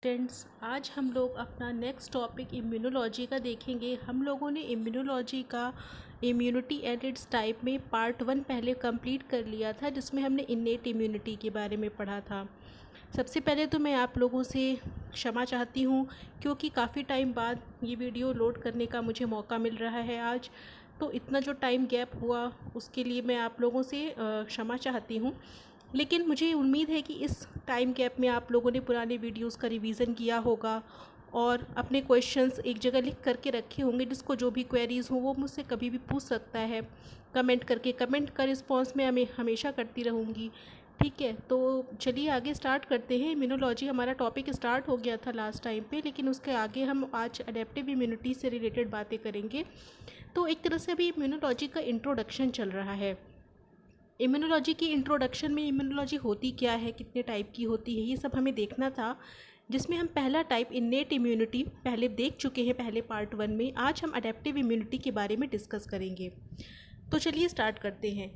Friends, आज हम लोग अपना नेक्स्ट टॉपिक इम्यूनोलॉजी का देखेंगे। हम लोगों ने इम्यूनोलॉजी का इम्यूनिटी एंड इट्स टाइप में पार्ट 1 पहले कंप्लीट कर लिया था, जिसमें हमने इन्नेट इम्यूनिटी के बारे में पढ़ा था। सबसे पहले तो मैं आप लोगों से क्षमा चाहती हूँ, क्योंकि काफ़ी टाइम बाद ये वीडियो लोड करने का मुझे मौका मिल रहा है आज। तो इतना जो टाइम गैप हुआ उसके लिए मैं आप लोगों से क्षमा चाहती हूँ। लेकिन मुझे उम्मीद है कि इस टाइम गैप में आप लोगों ने पुराने वीडियोस का रिवीजन किया होगा और अपने क्वेश्चंस एक जगह लिख करके रखे होंगे। जिसको जो भी क्वेरीज़ हो वो मुझसे कभी भी पूछ सकता है कमेंट करके। कमेंट का रिस्पॉन्स मैं हमेशा करती रहूँगी। ठीक है, तो चलिए आगे स्टार्ट करते हैं। इम्यूनोलॉजी हमारा टॉपिक स्टार्ट हो गया था लास्ट टाइम पे, लेकिन उसके आगे हम आज अडेप्टिव इम्यूनिटी से रिलेटेड बातें करेंगे। तो एक तरह से अभी इम्यूनोलॉजी का इंट्रोडक्शन चल रहा है। इम्यूनोलॉजी की इंट्रोडक्शन में इम्यूनोलॉजी होती क्या है, कितने टाइप की होती है, ये सब हमें देखना था। जिसमें हम पहला टाइप इन्नेट इम्यूनिटी पहले देख चुके हैं पहले पार्ट 1 में। आज हम अडेप्टिव इम्यूनिटी के बारे में डिस्कस करेंगे। तो चलिए स्टार्ट करते हैं।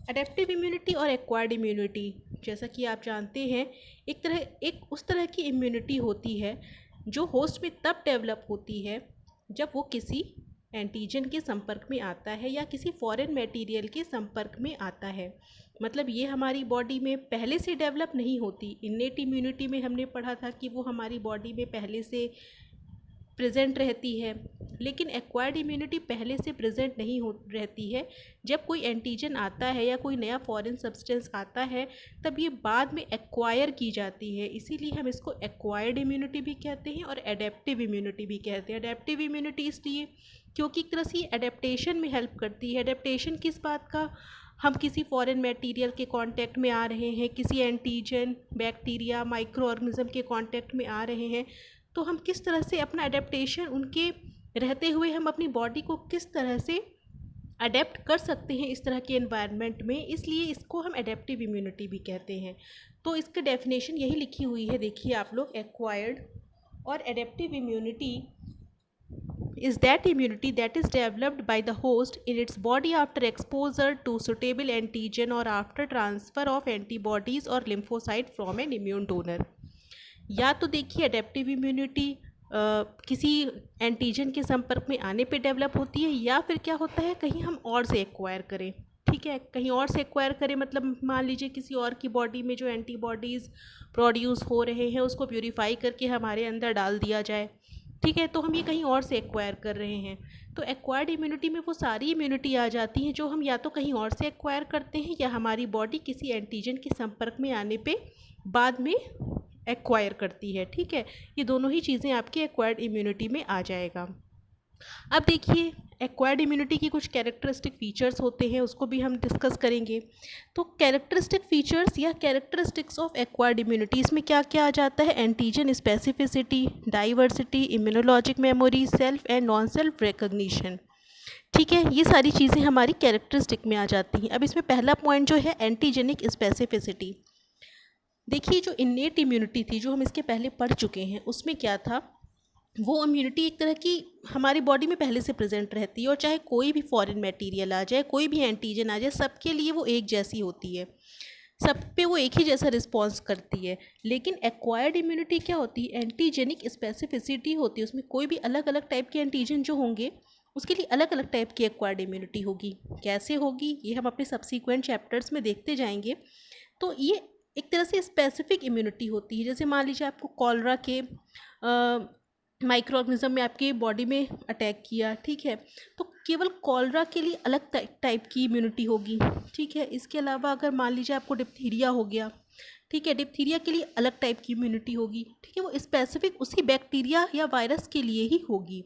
अडेप्टिव इम्यूनिटी और एक्वायर्ड इम्यूनिटी, जैसा कि आप जानते हैं, एक उस तरह की इम्यूनिटी होती है जो होस्ट में तब डेवलप होती है जब वो किसी एंटीजन के संपर्क में आता है या किसी फॉरेन मटेरियल के संपर्क में आता है। मतलब ये हमारी बॉडी में पहले से डेवलप नहीं होती। इन्नेट इम्यूनिटी में हमने पढ़ा था कि वो हमारी बॉडी में पहले से प्रेजेंट रहती है, लेकिन एक्वायर्ड इम्यूनिटी पहले से प्रेजेंट नहीं हो रहती है। जब कोई एंटीजन आता है या कोई नया फॉरेन सब्सटेंस आता है तब ये बाद में एक्वायर की जाती है। इसीलिए हम इसको एक्वायर्ड इम्यूनिटी भी कहते हैं और एडेप्टिव इम्यूनिटी भी कहते हैं। एडेप्टिव इम्यूनिटी इसलिए क्योंकि एक तरह से एडेप्टेशन में हेल्प करती है। एडेप्टेशन किस बात का? हम किसी फॉरेन मटेरियल के कांटेक्ट में आ रहे हैं, किसी एंटीजन, बैक्टीरिया, माइक्रो ऑर्गेनिज्म के कांटेक्ट में आ रहे हैं, तो हम किस तरह से अपना अडेप्टेशन उनके रहते हुए हम अपनी बॉडी को किस तरह से अडेप्ट कर सकते हैं इस तरह के एनवायरनमेंट में। इसलिए इसको हम एडेप्टिव इम्यूनिटी भी कहते हैं। तो इसकी डेफिनेशन यही लिखी हुई है, देखिए आप लोग। एक्वायर्ड और adaptive immunity is that immunity that is developed by the host in its body after exposure to suitable antigen or after transfer of antibodies or lymphocyte from an immune donor। या तो देखिए adaptive immunity किसी antigen के संपर्क में आने पे develop होती है, या फिर क्या होता है कहीं हम और से एक्वायर करें। ठीक है, कहीं और से एक्वायर करें मतलब मान लीजिए किसी और की बॉडी में जो एंटीबॉडीज़ प्रोड्यूस हो रहे हैं उसको प्यूरिफाई करके हमारे अंदर डाल दिया जाए। ठीक है, तो हम ये कहीं और से एक्वायर कर रहे हैं। तो एक्वायर्ड इम्यूनिटी में वो सारी इम्यूनिटी आ जाती हैं जो हम या तो कहीं और से एक्वायर करते हैं या हमारी बॉडी किसी एंटीजन के संपर्क में आने पे बाद में एक्वायर करती है। ठीक है, ये दोनों ही चीज़ें आपकी एक्वायर्ड इम्यूनिटी में आ जाएगा। अब देखिए एक्वायर्ड इम्यूनिटी की कुछ कैरेक्टरिस्टिक फीचर्स होते हैं, उसको भी हम डिस्कस करेंगे। तो कैरेक्टरिस्टिक फीचर्स या कैरेक्टरिस्टिक्स ऑफ एक्वायर्ड इम्यूनिटी, इसमें क्या क्या आ जाता है? Antigen specificity, diversity, immunologic memory, self and non self recognition. ठीक है, ये सारी चीज़ें हमारी कैरेक्टरिस्टिक में आ जाती हैं। अब इसमें पहला पॉइंट जो है एंटीजेनिक स्पेसिफिसिटी। देखिए जो इन्नेट इम्यूनिटी थी जो हम इसके पहले पढ़ चुके हैं, उसमें क्या था, वो इम्यूनिटी एक तरह की हमारी बॉडी में पहले से प्रेजेंट रहती है और चाहे कोई भी फॉरेन मटेरियल आ जाए, कोई भी एंटीजन आ जाए, सबके लिए वो एक जैसी होती है, सब पे वो एक ही जैसा रिस्पॉन्स करती है। लेकिन एक्वायर्ड इम्यूनिटी क्या होती है? एंटीजेनिक स्पेसिफिसिटी होती है। उसमें कोई भी अलग अलग टाइप के एंटीजन जो होंगे उसके लिए अलग अलग टाइप की एक्वायर्ड इम्यूनिटी होगी। कैसे होगी ये हम अपने सब्सिक्वेंट चैप्टर्स में देखते जाएंगे। तो ये एक तरह से स्पेसिफिक इम्यूनिटी होती है। जैसे मान लीजिए आपको कॉलरा के माइक्रो ऑर्गेनिज्म में आपकी बॉडी में अटैक किया, ठीक है, तो केवल कॉलरा के लिए अलग टाइप की इम्यूनिटी होगी। ठीक है, इसके अलावा अगर मान लीजिए आपको डिप्थीरिया हो गया, ठीक है, डिप्थीरिया के लिए अलग टाइप की इम्यूनिटी होगी। ठीक है, वो स्पेसिफिक उसी बैक्टीरिया या वायरस के लिए ही होगी।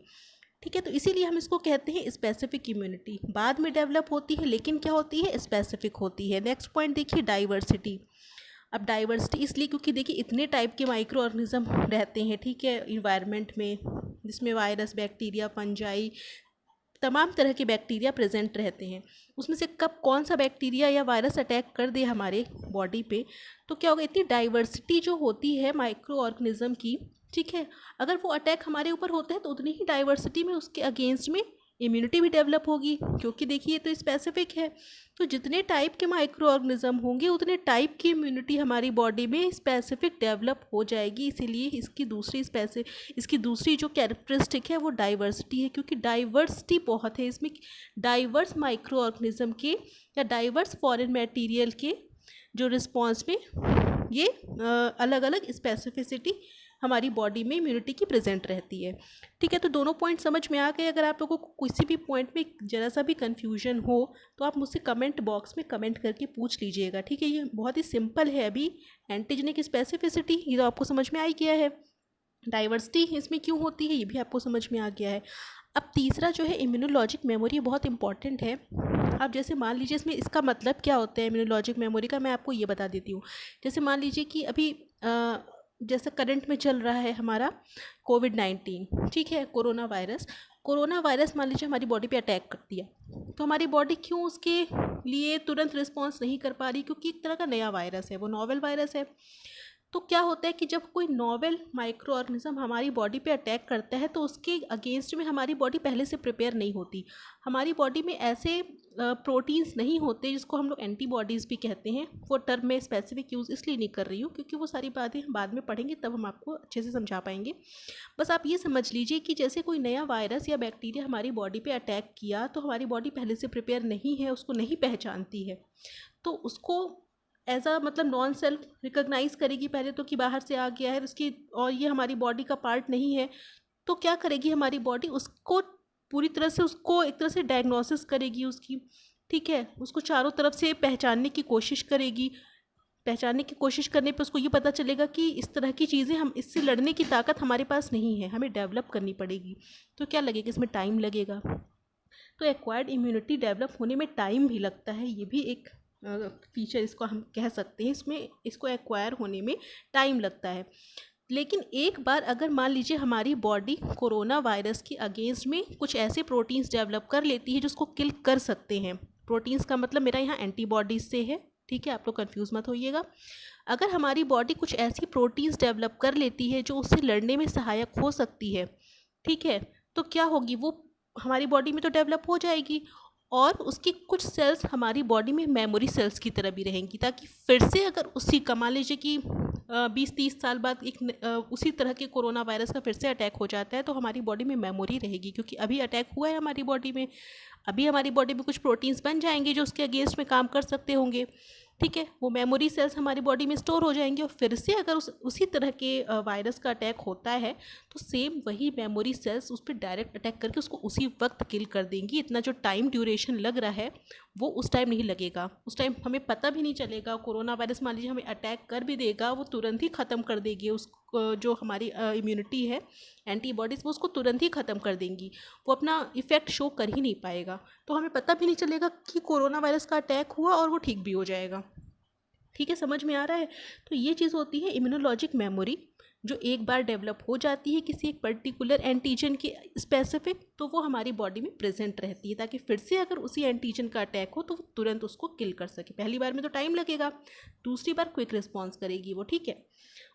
ठीक है, तो इसीलिए हम इसको कहते हैं स्पेसिफिक इम्यूनिटी। बाद में डेवलप होती है लेकिन क्या होती है? स्पेसिफिक होती है। नेक्स्ट पॉइंट देखिए डाइवर्सिटी। अब डाइवर्सिटी इसलिए क्योंकि देखिए इतने टाइप के माइक्रो ऑर्गेनिज्म रहते हैं, ठीक है, इन्वायरमेंट में, जिसमें वायरस, बैक्टीरिया, फंजाई, तमाम तरह के बैक्टीरिया प्रेजेंट रहते हैं। उसमें से कब कौन सा बैक्टीरिया या वायरस अटैक कर दे हमारे बॉडी पे तो क्या होगा? इतनी डाइवर्सिटी जो होती है माइक्रो ऑर्गेनिज्म की, ठीक है, अगर वो अटैक हमारे ऊपर होते हैं तो उतनी ही डाइवर्सिटी में उसके अगेंस्ट में इम्यूनिटी भी डेवलप होगी, क्योंकि देखिए तो स्पेसिफिक है। तो जितने टाइप के माइक्रो ऑर्गेनिज्म होंगे उतने टाइप की इम्यूनिटी हमारी बॉडी में स्पेसिफिक डेवलप हो जाएगी। इसीलिए इसकी दूसरी जो कैरेक्टरिस्टिक है वो डाइवर्सिटी है, क्योंकि डाइवर्सिटी बहुत है इसमें। डाइवर्स माइक्रो ऑर्गेनिज्म के या डाइवर्स फॉरेन मटेरियल के जो रिस्पॉन्स में ये अलग अलग स्पेसिफिसिटी हमारी बॉडी में इम्यूनिटी की प्रेजेंट रहती है। ठीक है, तो दोनों पॉइंट समझ में आ गए। अगर आप लोगों को किसी भी पॉइंट में ज़रा सा भी कन्फ्यूजन हो तो आप मुझसे कमेंट बॉक्स में कमेंट करके पूछ लीजिएगा। ठीक है, ये बहुत ही सिंपल है। अभी एंटीजेनिक स्पेसिफिसिटी ये तो आपको समझ में आ ही गया है, डाइवर्सिटी इसमें क्यों होती है ये भी आपको समझ में आ गया है। अब तीसरा जो है इम्यूनोलॉजिक मेमोरी, बहुत इंपॉर्टेंट है। अब जैसे मान लीजिए इसमें इसका मतलब क्या होता है इम्यूनोलॉजिक मेमोरी का, मैं आपको ये बता देती हूँ। जैसे मान लीजिए कि अभी जैसे करंट में चल रहा है हमारा कोविड-19, ठीक है, कोरोना वायरस मान लीजिए हमारी बॉडी पे अटैक कर दिया, तो हमारी बॉडी क्यों उसके लिए तुरंत रिस्पॉन्स नहीं कर पा रही? क्योंकि एक तरह का नया वायरस है, वो नोवेल वायरस है। तो क्या होता है कि जब कोई नोवेल माइक्रो ऑर्गेनिज्म हमारी बॉडी पे अटैक करता है तो उसके अगेंस्ट में हमारी बॉडी पहले से प्रिपेयर नहीं होती। हमारी बॉडी में ऐसे प्रोटीन्स नहीं होते जिसको हम लोग एंटीबॉडीज़ भी कहते हैं। वो टर्म में स्पेसिफिक यूज़ इसलिए नहीं कर रही हूँ क्योंकि वो सारी बातें हम बाद में पढ़ेंगे, तब हम आपको अच्छे से समझा पाएंगे। बस आप ये समझ लीजिए कि जैसे कोई नया वायरस या बैक्टीरिया हमारी बॉडी पे अटैक किया तो हमारी बॉडी पहले से प्रिपेयर नहीं है, उसको नहीं पहचानती है, तो उसको एज अ मतलब नॉन सेल्फ रिकॉग्नाइज करेगी पहले तो कि बाहर से आ गया है उसकी, और ये हमारी बॉडी का पार्ट नहीं है। तो क्या करेगी हमारी बॉडी? उसको पूरी तरह से उसको एक तरह से डायग्नोसिस करेगी उसकी, ठीक है, उसको चारों तरफ से पहचानने की कोशिश करेगी। पहचानने की कोशिश करने पे उसको ये पता चलेगा कि इस तरह की चीज़ें, हम इससे लड़ने की ताकत हमारे पास नहीं है, हमें डेवलप करनी पड़ेगी। तो क्या लगेगा, इसमें टाइम लगेगा। तो एक्वायर्ड इम्यूनिटी डेवलप होने में टाइम भी लगता है, ये भी एक फीचर इसको हम कह सकते हैं। इसमें इसको एक्वायर होने में टाइम लगता है। लेकिन एक बार अगर मान लीजिए हमारी बॉडी कोरोना वायरस के अगेंस्ट में कुछ ऐसे प्रोटीन्स डेवलप कर लेती है जो उसको किल कर सकते हैं। प्रोटीन्स का मतलब मेरा यहाँ एंटीबॉडीज से है, ठीक है, आप लोग कन्फ्यूज़ मत होइएगा। अगर हमारी बॉडी कुछ ऐसी प्रोटीन्स डेवलप कर लेती है जो उससे लड़ने में सहायक हो सकती है, ठीक है, तो क्या होगी, वो हमारी बॉडी में तो डेवलप हो जाएगी और उसकी कुछ सेल्स हमारी बॉडी में मेमोरी सेल्स की तरह भी रहेंगी, ताकि फिर से अगर उसी का मान लीजिए कि 20-30 साल बाद उसी तरह के कोरोना वायरस का फिर से अटैक हो जाता है तो हमारी बॉडी में मेमोरी रहेगी, क्योंकि अभी अटैक हुआ है हमारी बॉडी में, अभी हमारी बॉडी में कुछ प्रोटीन्स बन जाएंगे जो उसके अगेंस्ट में काम कर सकते होंगे, ठीक है, वो मेमोरी सेल्स हमारी बॉडी में स्टोर हो जाएंगे। और फिर से अगर उसी तरह के वायरस का अटैक होता है तो सेम वही मेमोरी सेल्स उस पर डायरेक्ट अटैक करके उसको उसी वक्त किल कर देंगी। इतना जो टाइम ड्यूरेशन लग रहा है वो उस टाइम नहीं लगेगा, उस टाइम हमें पता भी नहीं चलेगा। कोरोना वायरस मान लीजिए हमें अटैक कर भी देगा, वो तुरंत ही ख़त्म कर देगी उस जो हमारी इम्यूनिटी है, एंटीबॉडीज़, वो उसको तुरंत ही ख़त्म कर देंगी, वो अपना इफ़ेक्ट शो कर ही नहीं पाएगा। तो हमें पता भी नहीं चलेगा कि कोरोना वायरस का अटैक हुआ और वो ठीक भी हो जाएगा। ठीक है, समझ में आ रहा है? तो ये चीज़ होती है इम्यूनोलॉजिक मेमोरी, जो एक बार डेवलप हो जाती है किसी एक पर्टिकुलर एंटीजन के स्पेसिफिक, तो वो हमारी बॉडी में प्रेजेंट रहती है, ताकि फिर से अगर उसी एंटीजन का अटैक हो तो वो तुरंत उसको किल कर सके। पहली बार में तो टाइम लगेगा, दूसरी बार क्विक रिस्पॉन्स करेगी वो, ठीक है।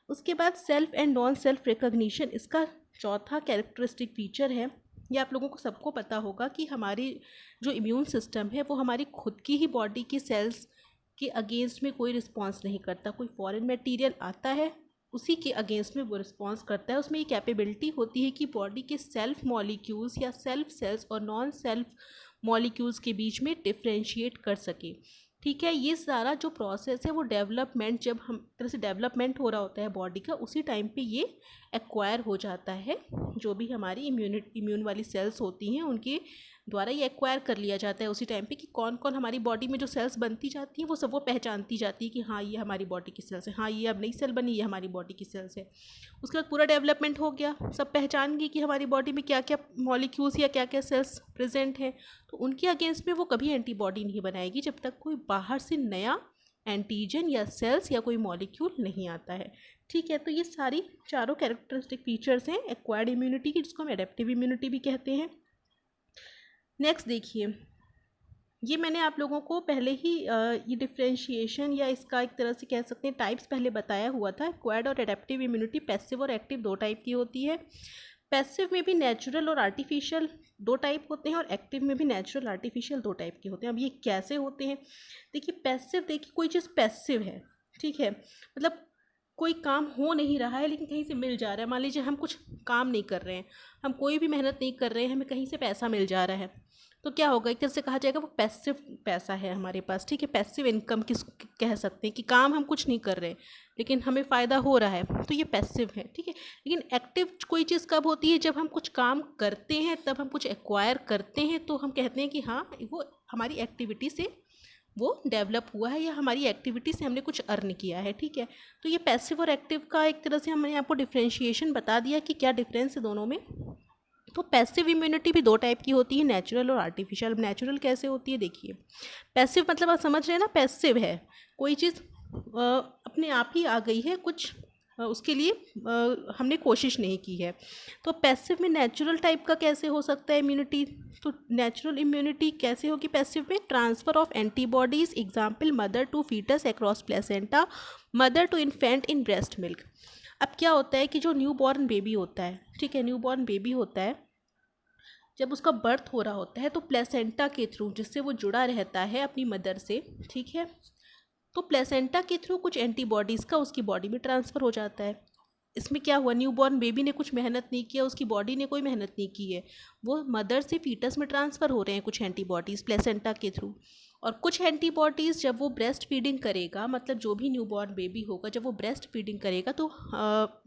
उसके बाद self and non self recognition, इसका चौथा कैरेक्टरिस्टिक फीचर है। ये आप लोगों को सबको पता होगा कि हमारी जो इम्यून सिस्टम है वो हमारी खुद की ही बॉडी की सेल्स के अगेंस्ट में कोई रिस्पॉन्स नहीं करता। कोई फॉरेन मटेरियल आता है उसी के अगेंस्ट में वो रिस्पॉन्स करता है। उसमें ये कैपेबिलिटी होती है कि बॉडी के सेल्फ मॉलिक्यूल्स या सेल्फ सेल्स और नॉन सेल्फ मॉलिक्यूल्स के बीच में डिफ्रेंशिएट कर सके, ठीक है। ये सारा जो प्रोसेस है वो डेवलपमेंट, जब हम तरह से डेवलपमेंट हो रहा होता है बॉडी का, उसी टाइम पे ये एक्वायर हो जाता है। जो भी हमारी इम्यून वाली सेल्स होती हैं उनके द्वारा ये एक्वायर कर लिया जाता है उसी टाइम पे, कि कौन कौन हमारी बॉडी में जो सेल्स बनती जाती हैं वो सब वो पहचानती जाती है कि हाँ ये हमारी बॉडी की सेल्स है, हाँ ये अब नई सेल बनी, ये हमारी बॉडी की सेल्स है। उसके बाद पूरा डेवलपमेंट हो गया, सब पहचान गई कि हमारी बॉडी में क्या क्या मॉलिक्यूल्स या क्या क्या सेल्स प्रेजेंट हैं, तो उनके अगेंस्ट में वो कभी एंटीबॉडी नहीं बनाएगी जब तक कोई बाहर से नया एंटीजन या सेल्स या कोई मॉलिक्यूल नहीं आता है, ठीक है। तो ये सारी चारों कैरेक्टरिस्टिक फीचर्स हैं एक्वायर्ड इम्यूनिटी की, जिसको हम एडेप्टिव इम्यूनिटी भी कहते हैं। नेक्स्ट देखिए, ये मैंने आप लोगों को पहले ही ये डिफ्रेंशिएशन या इसका एक तरह से कह सकते हैं टाइप्स पहले बताया हुआ था। एक्वायर्ड और एडेप्टिव इम्यूनिटी पैसिव और एक्टिव दो टाइप की होती है। पैसिव में भी नेचुरल और आर्टिफिशियल दो टाइप होते हैं और एक्टिव में भी नेचुरल आर्टिफिशियल दो टाइप के होते हैं। अब ये कैसे होते हैं? देखिए पैसिव, देखिए कोई चीज़ पैसिव है, ठीक है, मतलब कोई काम हो नहीं रहा है लेकिन कहीं से मिल जा रहा है। मान लीजिए हम कुछ काम नहीं कर रहे हैं, हम कोई भी मेहनत नहीं कर रहे हैं, हमें कहीं से पैसा मिल जा रहा है, तो क्या होगा, एक तरह से कहा जाएगा वो पैसिव पैसा है हमारे पास, ठीक है। पैसिव इनकम किस कह सकते हैं कि काम हम कुछ नहीं कर रहे लेकिन हमें फ़ायदा हो रहा है, तो ये पैसिव है, ठीक है। लेकिन एक्टिव कोई चीज़ कब होती है? जब हम कुछ काम करते हैं, तब हम कुछ एक्वायर करते हैं, तो हम कहते हैं कि हाँ वो हमारी एक्टिविटी से वो डेवलप हुआ है या हमारी एक्टिविटी से हमने कुछ अर्न किया है, ठीक है। तो ये पैसिव और एक्टिव का एक तरह से हमने आपको डिफ्रेंशिएशन बता दिया कि क्या डिफरेंस है दोनों में। तो पैसिव इम्यूनिटी भी दो टाइप की होती है, नेचुरल और आर्टिफिशियल। नेचुरल कैसे होती है? देखिए पैसिव मतलब आप समझ रहे हैं ना, पैसिव है कोई चीज़ अपने आप ही आ गई है, कुछ उसके लिए हमने कोशिश नहीं की है। तो पैसिव में नेचुरल टाइप का कैसे हो सकता है इम्यूनिटी? तो नेचुरल इम्यूनिटी कैसे होगी पैसिव में? Transfer of antibodies, example mother to fetus across placenta, mother to infant in breast milk. अब क्या होता है कि जो न्यू बॉर्न बेबी होता है, ठीक है, न्यू बॉर्न बेबी होता है, जब उसका बर्थ हो रहा होता है तो प्लेसेंटा के थ्रू, जिससे वो जुड़ा रहता है अपनी मदर से, ठीक है, तो प्लेसेंटा के थ्रू कुछ एंटीबॉडीज़ का उसकी बॉडी में ट्रांसफ़र हो जाता है। इसमें क्या हुआ, न्यू बॉर्न बेबी ने कुछ मेहनत नहीं किया, उसकी बॉडी ने कोई मेहनत नहीं की है, वो मदर से फीटस में ट्रांसफ़र हो रहे हैं कुछ एंटीबॉडीज़ प्लेसेंटा के थ्रू। और कुछ एंटीबॉडीज़ जब वो ब्रेस्ट फीडिंग करेगा, मतलब जो भी न्यू बॉर्न बेबी होगा जब वो ब्रेस्ट फीडिंग करेगा, तो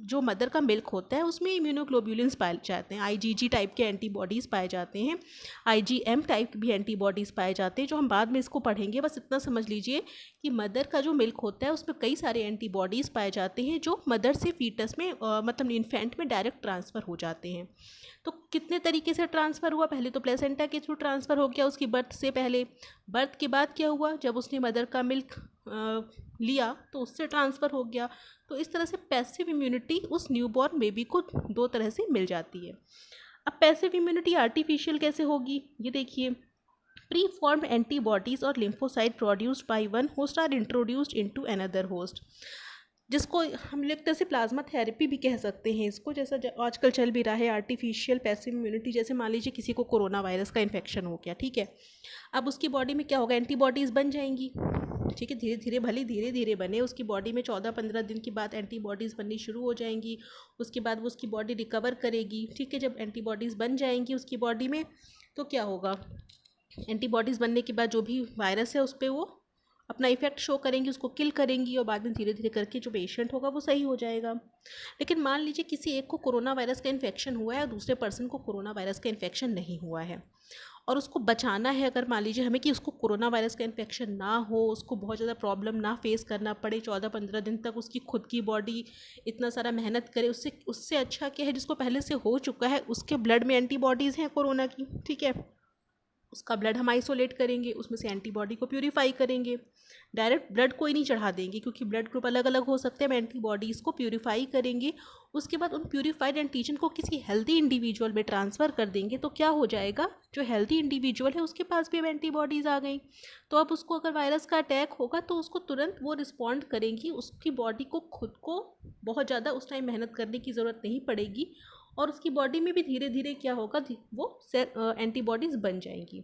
जो मदर का मिल्क होता है उसमें इम्यूनोग्लोब्यूलिन्स पाए जाते हैं, आईजीजी टाइप के एंटीबॉडीज़ पाए जाते हैं, आईजीएम टाइप भी एंटीबॉडीज़ पाए जाते हैं, जो हम बाद में इसको पढ़ेंगे। बस इतना समझ लीजिए कि मदर का जो मिल्क होता है उसमें कई सारे एंटीबॉडीज़ पाए जाते हैं जो मदर से फीटस में मतलब इन्फेंट में डायरेक्ट ट्रांसफ़र हो जाते हैं। तो कितने तरीके से ट्रांसफ़र हुआ? पहले तो प्लेसेंटा के थ्रू ट्रांसफ़र हो गया उसकी बर्थ से पहले। बर्थ के बाद क्या हुआ, जब उसने मदर का मिल्क लिया तो उससे ट्रांसफ़र हो गया। तो इस तरह से पैसिव इम्यूनिटी उस न्यूबॉर्न बेबी को दो तरह से मिल जाती है। अब पैसिव इम्यूनिटी आर्टिफिशियल कैसे होगी, ये देखिए। प्री फॉर्म्ड एंटीबॉडीज और lymphocyte produced by one host or introduced into another host, जिसको हम एक तरह से प्लाज्मा थेरेपी भी कह सकते हैं इसको, जैसा आजकल चल भी रहा है आर्टिफिशियल पैसिव इम्यूनिटी। जैसे मान लीजिए किसी को कोरोना वायरस का इन्फेक्शन हो गया, ठीक है, अब उसकी बॉडी में क्या होगा, एंटीबॉडीज़ बन जाएंगी, ठीक है, धीरे धीरे, भले धीरे धीरे बने, उसकी बॉडी में 14-15 दिन के बाद एंटीबॉडीज़ बननी शुरू हो जाएंगी। उसके बाद वो उसकी बॉडी रिकवर करेगी, ठीक है। जब एंटीबॉडीज़ बन जाएंगी उसकी बॉडी में तो क्या होगा, एंटीबॉडीज़ बनने के बाद जो भी वायरस है उस पर वो अपना इफेक्ट शो करेंगी, उसको किल करेंगी और बाद में धीरे धीरे करके जो पेशेंट होगा वो सही हो जाएगा। लेकिन मान लीजिए किसी एक को कोरोना वायरस का इन्फेक्शन हुआ है और दूसरे पर्सन को कोरोना वायरस का इन्फेक्शन नहीं हुआ है, और उसको बचाना है, अगर मान लीजिए हमें कि उसको कोरोना वायरस का इन्फेक्शन ना हो, उसको बहुत ज़्यादा प्रॉब्लम ना फेस करना पड़े, 14-15 दिन तक उसकी खुद की बॉडी इतना सारा मेहनत करे, उससे उससे अच्छा क्या है, जिसको पहले से हो चुका है उसके ब्लड में एंटीबॉडीज़ हैं कोरोना की, ठीक है, उसका ब्लड हम आइसोलेट करेंगे, उसमें से एंटीबॉडी को प्यूरीफाई करेंगे, डायरेक्ट ब्लड कोई नहीं चढ़ा देंगे क्योंकि ब्लड ग्रुप अलग अलग हो सकते हैं, हम एंटीबॉडीज़ को प्यूरीफाई करेंगे। उसके बाद उन प्यूरीफाइड एंटीजन को किसी हेल्दी इंडिविजुअल में ट्रांसफ़र कर देंगे, तो क्या हो जाएगा, जो हेल्दी इंडिविजुअल है उसके पास भी अब एंटीबॉडीज़ आ गई, तो अब उसको अगर वायरस का अटैक होगा तो उसको तुरंत वो रिस्पॉन्ड करेंगी, उसकी बॉडी को खुद को बहुत ज़्यादा उस टाइम मेहनत करने की ज़रूरत नहीं पड़ेगी, और उसकी बॉडी में भी धीरे धीरे क्या होगा, वो एंटीबॉडीज़ बन जाएंगी।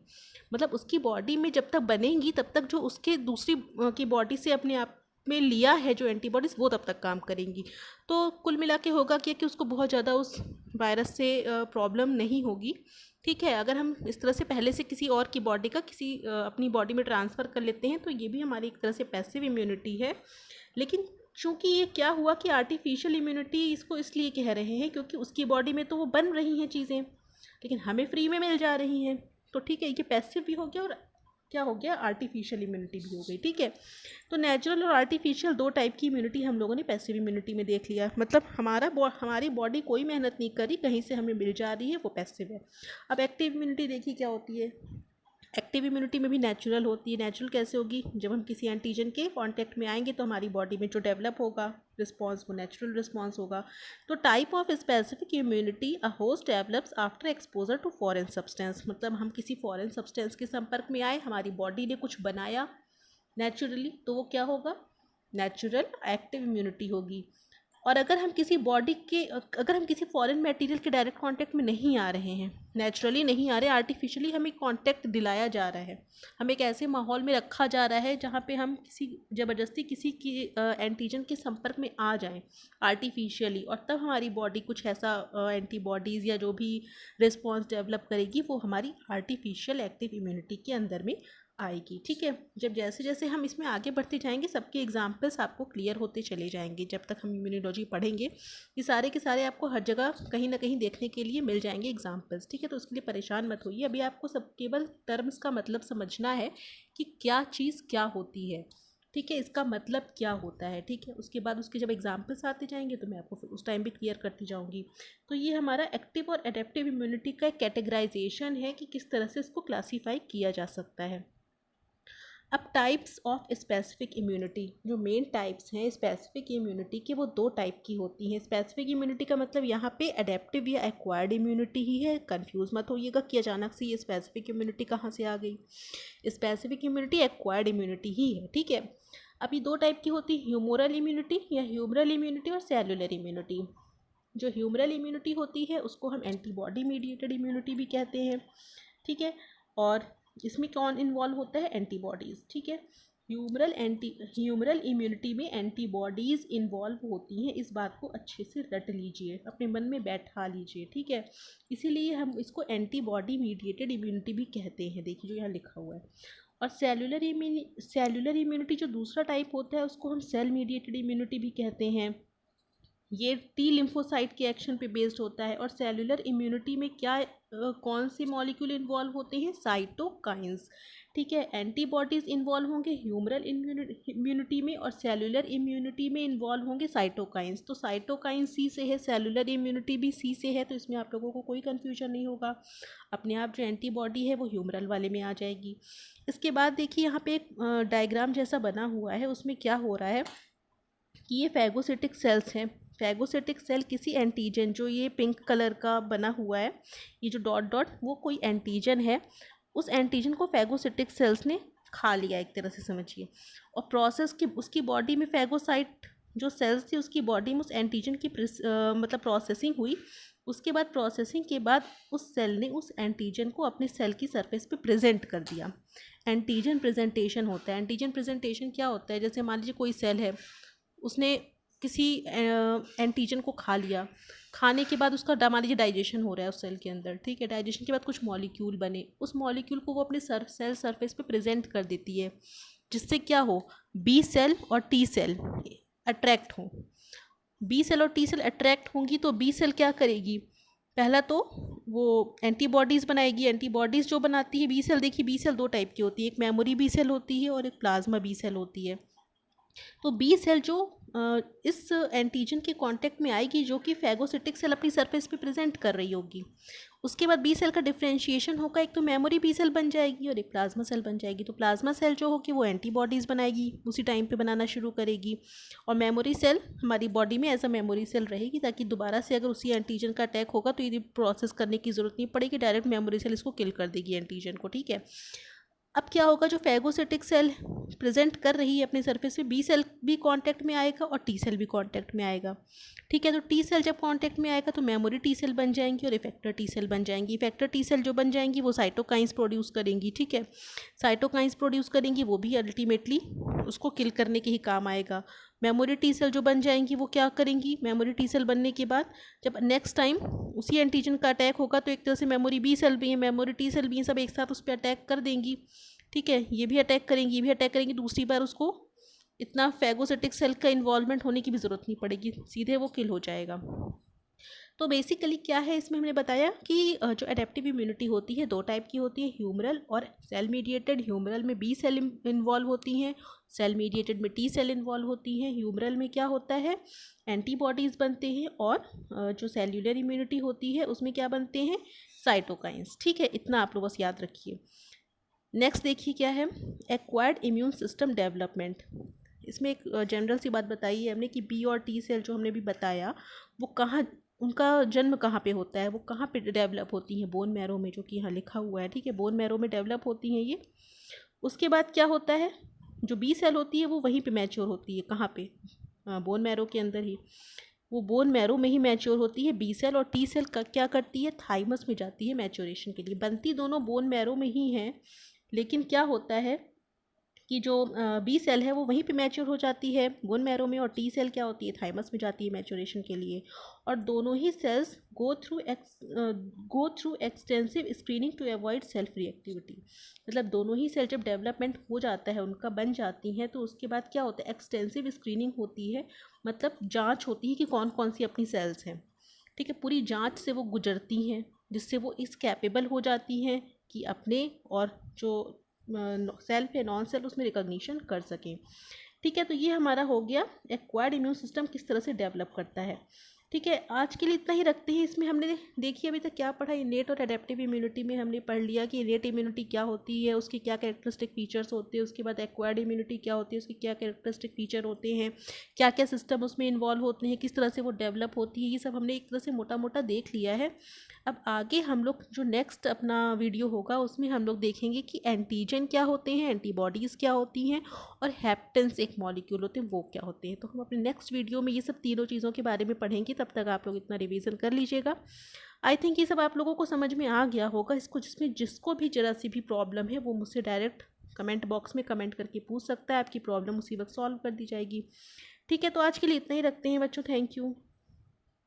मतलब उसकी बॉडी में जब तक बनेंगी तब तक जो उसके दूसरी की बॉडी से अपने आप में लिया है जो एंटीबॉडीज़ वो तब तक काम करेंगी। तो कुल मिला के होगा क्या कि उसको बहुत ज़्यादा उस वायरस से प्रॉब्लम नहीं होगी, ठीक है। अगर हम इस तरह से पहले से किसी और की बॉडी का किसी अपनी बॉडी में ट्रांसफ़र कर लेते हैं तो ये भी हमारी एक तरह से पैसिव इम्यूनिटी है। लेकिन चूँकि ये क्या हुआ कि आर्टिफिशियल इम्यूनिटी इसको इसलिए कह रहे हैं क्योंकि उसकी बॉडी में तो वो बन रही हैं चीज़ें, लेकिन हमें फ्री में मिल जा रही हैं, तो ठीक है, ये पैसिव भी हो गया और क्या हो गया, आर्टिफिशियल इम्यूनिटी भी हो गई, ठीक है। तो नेचुरल और आर्टिफिशियल दो टाइप की इम्यूनिटी हम लोगों ने पैसिव इम्यूनिटी में देख लिया, मतलब हमारी बॉडी कोई मेहनत नहीं करी, कहीं से हमें मिल जा रही है, वो पैसिव है। अब एक्टिव इम्यूनिटी देखिए क्या होती है। एक्टिव इम्यूनिटी में भी नेचुरल होती है। नेचुरल कैसे होगी, जब हम किसी एंटीजन के कांटेक्ट में आएंगे तो हमारी बॉडी में जो डेवलप होगा रिस्पांस वो नेचुरल रिस्पांस होगा। तो type of specific immunity a host develops after exposure to foreign substance, मतलब हम किसी फॉरेन सब्सटेंस के संपर्क में आए, हमारी बॉडी ने कुछ बनाया नेचुरली, तो वो क्या होगा, नेचुरल एक्टिव इम्यूनिटी होगी। और अगर हम किसी फॉरेन मटेरियल के डायरेक्ट कांटेक्ट में नहीं आ रहे हैं, नेचुरली नहीं आ रहे, आर्टिफिशियली हमें कांटेक्ट दिलाया जा रहा है, हम एक ऐसे माहौल में रखा जा रहा है जहाँ पे हम ज़बरदस्ती किसी की एंटीजन के संपर्क में आ जाएं आर्टिफिशियली, और तब हमारी बॉडी कुछ ऐसा एंटीबॉडीज़ या जो भी रिस्पॉन्स डेवलप करेगी वो हमारी आर्टिफिशियल एक्टिव इम्यूनिटी के अंदर में आएगी। ठीक है, जब जैसे जैसे हम इसमें आगे बढ़ते जाएंगे सबके एग्जाम्पल्स आपको क्लियर होते चले जाएंगे। जब तक हम इम्यूनोलॉजी पढ़ेंगे ये सारे के सारे आपको हर जगह कहीं ना कहीं देखने के लिए मिल जाएंगे एग्जाम्पल्स। ठीक है, तो उसके लिए परेशान मत होइए, अभी आपको सब केवल टर्म्स का मतलब समझना है कि क्या चीज़ क्या होती है। ठीक है, इसका मतलब क्या होता है। ठीक है, उसके बाद उसके जब एग्जाम्पल्स आते जाएंगे तो मैं आपको फिर उस टाइम भी क्लियर करती जाऊंगी। तो ये हमारा एक्टिव और एडेप्टिव इम्यूनिटी का एक कैटेगराइजेशन है कि किस तरह से इसको क्लासीफाई किया जा सकता है। अब टाइप्स ऑफ स्पेसिफिक इम्यूनिटी, जो मेन टाइप्स हैं स्पेसिफिक इम्यूनिटी के, वो दो टाइप की होती हैं। स्पेसिफिक इम्यूनिटी का मतलब यहाँ पे अडेप्टिव या एक्वायर्ड इम्यूनिटी ही है, कंफ्यूज मत होइएगा कि अचानक से ये स्पेसिफिक इम्यूनिटी कहाँ से आ गई। स्पेसिफिक इम्यूनिटी एक्वायर्ड इम्यूनिटी ही है। ठीक है, अभी दो टाइप की होती है, ह्यूमरल इम्यूनिटी या ह्यूमरल इम्यूनिटी और सेलुलर इम्यूनिटी। जो ह्यूमरल इम्यूनिटी होती है उसको हम एंटीबॉडी मीडिएटेड इम्यूनिटी भी कहते हैं। ठीक है, और इसमें कौन इन्वॉल्व होता है, एंटीबॉडीज़। ठीक है, ह्यूमरल इम्यूनिटी में एंटीबॉडीज़ इन्वॉल्व होती हैं, इस बात को अच्छे से रट लीजिए, अपने मन में बैठा लीजिए। ठीक है, इसीलिए हम इसको एंटीबॉडी मीडिएटेड इम्यूनिटी भी कहते हैं। देखिए जो यहाँ लिखा हुआ है। और सेलुलर इम्यूनिटी जो दूसरा टाइप होता है उसको हम सेल मीडिएटेड इम्यूनिटी भी कहते हैं। ये टी लिम्फोसाइट के एक्शन पे बेस्ड होता है। और सेलुलर इम्यूनिटी में क्या कौन से मॉलिक्यूल इन्वॉल्व होते हैं, साइटोकाइंस। ठीक है, एंटीबॉडीज़ इन्वॉल्व होंगे ह्यूमरल इम्यूनिटी में, और सेलुलर इम्यूनिटी में इन्वॉल्व होंगे साइटोकाइंस। तो साइटोकाइन सी से है, सेलुलर इम्यूनिटी भी सी से है, तो इसमें आप लोगों को कोई कन्फ्यूजन नहीं होगा। अपने आप जो एंटीबॉडी है वो ह्यूमरल वाले में आ जाएगी। इसके बाद देखिए यहाँ पे एक डायग्राम जैसा बना हुआ है, उसमें क्या हो रहा है कि ये फैगोसिटिक सेल्स हैं। फैगोसिटिक सेल किसी एंटीजन, जो ये पिंक कलर का बना हुआ है, ये जो डॉट डॉट, वो कोई एंटीजन है। उस एंटीजन को फैगोसिटिक सेल्स ने खा लिया एक तरह से समझिए। और प्रोसेस की उसकी बॉडी में फैगोसाइट जो सेल्स थी उसकी बॉडी में उस एंटीजन की मतलब प्रोसेसिंग हुई। उसके बाद प्रोसेसिंग के बाद उस सेल ने उस एंटीजन को अपने सेल की सरफेस पे प्रेजेंट कर दिया। एंटीजन प्रेजेंटेशन होता है। एंटीजन प्रेजेंटेशन क्या होता है, जैसे मान लीजिए कोई सेल है, उसने किसी एंटीजन को खा लिया, खाने के बाद उसका मान लीजिए डाइजेशन हो रहा है उस सेल के अंदर। ठीक है, डाइजेशन के बाद कुछ मॉलिक्यूल बने, उस मॉलिक्यूल को वो अपने सेल सरफेस पे प्रेजेंट कर देती है, जिससे क्या हो, बी सेल और टी सेल अट्रैक्ट हो। बी सेल और टी सेल अट्रैक्ट होंगी तो बी सेल क्या करेगी, पहला तो वो एंटीबॉडीज़ बनाएगी। एंटीबॉडीज़ जो बनाती है बी सेल, देखिए बी सेल दो टाइप की होती है, एक मेमोरी बी सेल होती है और एक प्लाज्मा बी सेल होती है। तो बी सेल जो इस एंटीजन के कांटेक्ट में आएगी, जो कि फैगोसिटिक सेल अपनी सरफेस पे प्रेजेंट कर रही होगी, उसके बाद बी सेल का डिफरेंशिएशन होगा, एक तो मेमोरी बी सेल बन जाएगी और एक प्लाज्मा सेल बन जाएगी। तो प्लाज्मा सेल जो होगी वो एंटीबॉडीज़ बनाएगी, उसी टाइम पे बनाना शुरू करेगी। और मेमोरी सेल हमारी बॉडी में एज अ मेमोरी सेल रहेगी, ताकि दोबारा से अगर उसी एंटीजन का अटैक होगा तो ये प्रोसेस करने की ज़रूरत नहीं पड़ेगी, डायरेक्ट मेमोरी सेल इसको किल कर देगी एंटीजन को। ठीक है, अब क्या होगा, जो फैगोसिटिक सेल प्रेजेंट कर रही है अपने सरफेस पे, बी सेल भी कांटेक्ट में आएगा और टी सेल भी कांटेक्ट में आएगा। ठीक है, तो टी सेल जब कांटेक्ट में आएगा तो मेमोरी टी सेल बन जाएंगी और इफेक्टर टी सेल बन जाएंगी। इफेक्टर टी सेल जो बन जाएंगी वो साइटोकाइंस प्रोड्यूस करेंगी। ठीक है, साइटोकाइंस प्रोड्यूस करेंगी, वो भी अल्टीमेटली उसको किल करने के ही काम आएगा। मेमोरी टी सेल जो बन जाएंगी वो क्या करेंगी, मेमोरी टी सेल बनने के बाद जब नेक्स्ट टाइम उसी एंटीजन का अटैक होगा तो एक तरह से मेमोरी बी सेल भी है, मेमोरी टी सेल भी हैं, सब एक साथ उस पर अटैक कर देंगी। ठीक है, ये भी अटैक करेंगी, ये भी अटैक करेंगी, दूसरी बार उसको इतना फैगोसिटिक सेल का इन्वॉल्वमेंट होने की भी ज़रूरत नहीं पड़ेगी, सीधे वो किल हो जाएगा। तो बेसिकली क्या है, इसमें हमने बताया कि जो एडेप्टिव इम्यूनिटी होती है दो टाइप की होती है, ह्यूमरल और सेल मीडिएटेड। ह्यूमरल में बी सेल इन्वॉल्व होती हैं, सेल मीडिएटेड में टी सेल इन्वॉल्व होती हैं। ह्यूमरल में क्या होता है, एंटीबॉडीज़ बनते हैं, और जो सेल्यूलर इम्यूनिटी होती है उसमें क्या बनते हैं, साइटोकाइंस। ठीक है, इतना आप लोग बस याद रखिए। नेक्स्ट देखिए क्या है, एक्वायर्ड इम्यून सिस्टम डेवलपमेंट। इसमें एक जनरल सी बात बताई है हमने कि बी और टी सेल जो हमने भी बताया वो कहाँ, उनका जन्म कहाँ पे होता है, वो कहाँ पे डेवलप होती हैं, बोन मैरो में, जो कि यहाँ लिखा हुआ है। ठीक है, बोन मैरो में डेवलप होती हैं ये। उसके बाद क्या होता है, जो बी सेल होती है वो वहीं पे मैच्योर होती है, कहाँ पे, बोन मैरो के अंदर ही। वो बोन मैरो में ही मैच्योर होती है। बी सेल और टी सेल क्या करती है, थाइमस में जाती है मैच्योरेशन के लिए। बनती दोनों बोन मैरो में ही हैं, लेकिन क्या होता है कि जो बी सेल है वो वहीं पे मैच्योर हो जाती है बोन मैरो में, और टी सेल क्या होती है, थाइमस में जाती है मैच्योरेशन के लिए। और दोनों ही cells go through extensive screening to avoid self reactivity. मतलब दोनों ही सेल जब डेवलपमेंट हो जाता है, उनका बन जाती हैं, तो उसके बाद क्या होता है, एक्सटेंसिव स्क्रीनिंग होती है। मतलब जांच होती है कि कौन कौन सी अपनी सेल्स हैं, ठीक है। पूरी जांच से वो गुजरती हैं, जिससे वो इस कैपेबल हो जाती हैं कि अपने और जो सेल्फ है नॉन सेल्फ उसमें रिकॉग्निशन कर सकें, ठीक है। तो ये हमारा हो गया एक्वायर्ड इम्यून सिस्टम किस तरह से डेवलप करता है, ठीक है। आज के लिए इतना ही रखते हैं। इसमें हमने देखिए अभी तक क्या पढ़ा, इनेट और एडेप्टिव इम्यूनिटी में हमने पढ़ लिया कि इनेट इम्यूनिटी क्या होती है, उसके क्या कैरेक्टरिस्टिक फीचर्स होते हैं। उसके बाद एक्वायर्ड इम्यूनिटी क्या होती है, उसके क्या कैरेक्टरिस्टिक फीचर होते हैं, क्या क्या सिस्टम उसमें इन्वॉल्व होते हैं, किस तरह से वो डेवलप होती है, ये सब हमने एक तरह से मोटा मोटा देख लिया है। अब आगे हम लोग जो नेक्स्ट अपना वीडियो होगा उसमें हम लोग देखेंगे कि एंटीजन क्या होते हैं, एंटीबॉडीज़ क्या होती हैं, और हैप्टेंस एक मॉलिक्यूल होते हैं वो क्या होते हैं। तो हम अपने नेक्स्ट वीडियो में ये सब तीनों चीज़ों के बारे में पढ़ेंगे। तब तक आप लोग इतना रिवीजन कर लीजिएगा। आई थिंक ये सब आप लोगों को समझ में आ गया होगा। इसको जिसको भी जरा सी भी प्रॉब्लम है वो मुझसे डायरेक्ट कमेंट बॉक्स में कमेंट करके पूछ सकता है, आपकी प्रॉब्लम उसी वक्त सॉल्व कर दी जाएगी, ठीक है। तो आज के लिए इतना ही रखते हैं बच्चों, थैंक यू।